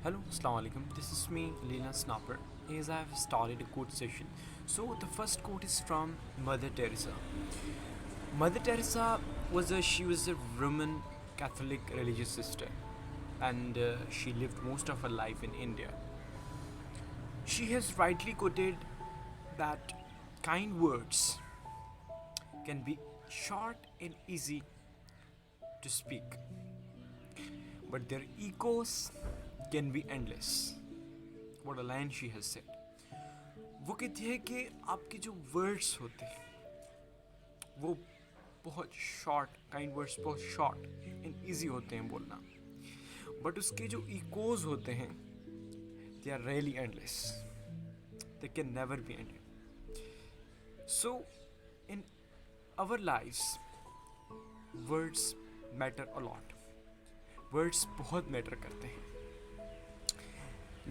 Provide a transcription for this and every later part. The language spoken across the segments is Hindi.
Hello, Assalamu alaikum. This is me, Leela Snapper. As I have started a quote session. So the first quote is from Mother Teresa. Mother Teresa was a Roman Catholic religious sister, and she lived most of her life in India. She has rightly quoted that kind words can be short and easy to speak, but their echoes can be endless. What a line she has said. वो कहती है कि आपके जो वर्ड्स होते हैं वो बहुत शॉर्ट, काइंड वर्ड्स बहुत शॉर्ट एंड इजी होते हैं बोलना, बट उसके जो इकोज होते हैं they are really endless, they can never be ended. So in our lives words matter a lot. Words बहुत मैटर करते हैं.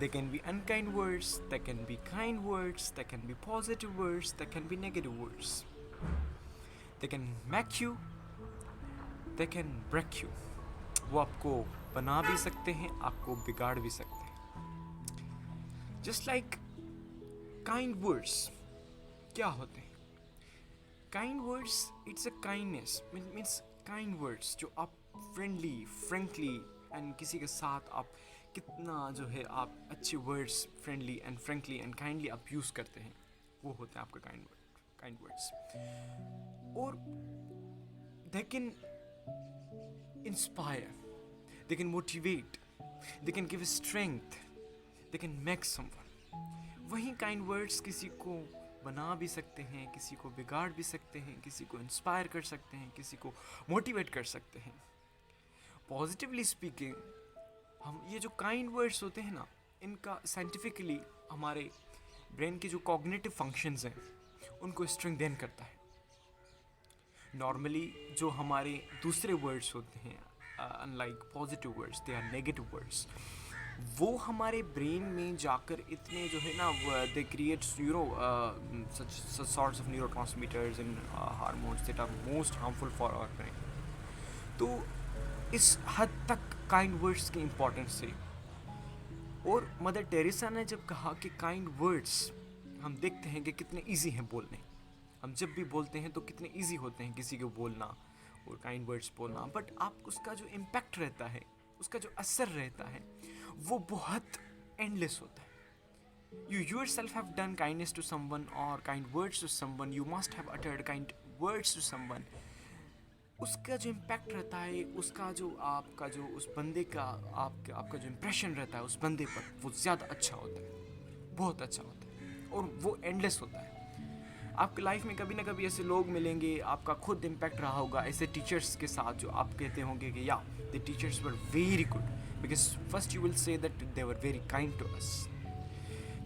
They can be unkind words, they can be kind words, they can be positive words, they can be negative words. They can make you, they can break you. वो आपको बना भी सकते हैं, आपको बिगाड़ भी सकते हैं. Just like kind words, क्या होते हैं? Kind words, it's a kindness. Means kind words जो आप friendly, frankly and किसी के साथ आप कितना जो है आप अच्छे words friendly and frankly and kindly आप यूज़ करते हैं, वो होते हैं आपका काइंड वर्ड्स. और they can inspire, they can motivate, they can give strength, they can make someone. वहीं काइंड वर्ड्स किसी को बना भी सकते हैं, किसी को बिगाड़ भी सकते हैं, किसी को इंस्पायर कर सकते हैं, किसी को मोटिवेट कर सकते हैं. पॉजिटिवली स्पीकिंग, हम ये जो काइंड वर्ड्स होते हैं ना, इनका साइंटिफिकली हमारे ब्रेन के जो कॉग्निटिव फंक्शंस हैं उनको स्ट्रेंथन करता है. नॉर्मली जो हमारे दूसरे वर्ड्स होते हैं unlike positive words, they are negative words. वो हमारे ब्रेन में जाकर इतने जो है ना they create such sorts of neurotransmitters and hormones that are most harmful for our brain. तो इस हद तक काइंड वर्ड्स की इम्पोर्टेंस है. और मदर टेरेसा ने जब कहा कि काइंड वर्ड्स, हम देखते हैं कि कितने इजी हैं बोलने. हम जब भी बोलते हैं तो कितने इजी होते हैं किसी को बोलना और काइंड वर्ड्स बोलना, बट आप उसका जो इम्पैक्ट रहता है, उसका जो असर रहता है, वो बहुत एंडलेस होता है. You yourself have done kindness to someone or kind words to someone, you must have uttered kind words to someone. उसका जो इम्पैक्ट रहता है, उसका जो आपका जो उस बंदे का आपका जो इम्प्रेशन रहता है उस बंदे पर, वो ज़्यादा अच्छा होता है, बहुत अच्छा होता है, और वो एंडलेस होता है. आपकी लाइफ में कभी ना कभी ऐसे लोग मिलेंगे, आपका खुद इम्पैक्ट रहा होगा ऐसे टीचर्स के साथ जो आप कहते होंगे कि या the teachers were very good, because first you will say that they were very kind to us.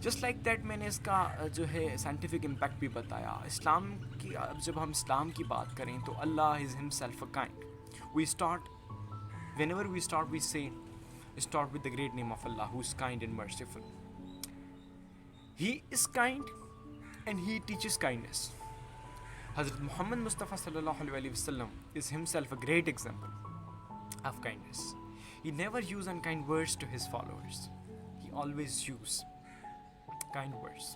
Just like that मैंने इसका जो है साइंटिफिक इम्पैक्ट भी बताया. इस्लाम की जब हम इस्लाम की बात करें तो Allah is himself a kind. We start whenever we start we say start with the great name of Allah who is kind and merciful. He is kind and he teaches kindness. Hazrat Muhammad Mustafa sallallahu alaihi wasallam is himself a great example of kindness. He never used unkind words to his followers. He always used kind words.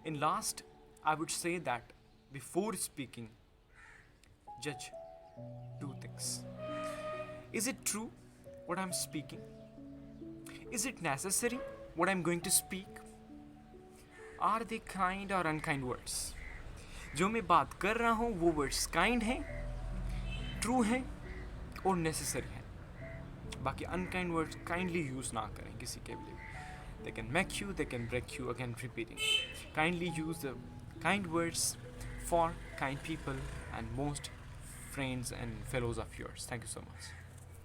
In last, I would say that before speaking, judge two things. Is it true what I'm speaking? Is it necessary what I'm going to speak? Are they kind or unkind words? जो मैं बात कर रहा हूँ वो वर्ड्स काइंड हैं, ट्रू हैं और नेसेसरी हैं. बाकी अनकाइंड वर्ड्स काइंडली यूज़ ना करें किसी के लिए. They can make you, they can break you. Again repeating, kindly use the kind words for kind people and most friends and fellows of yours. Thank you so much.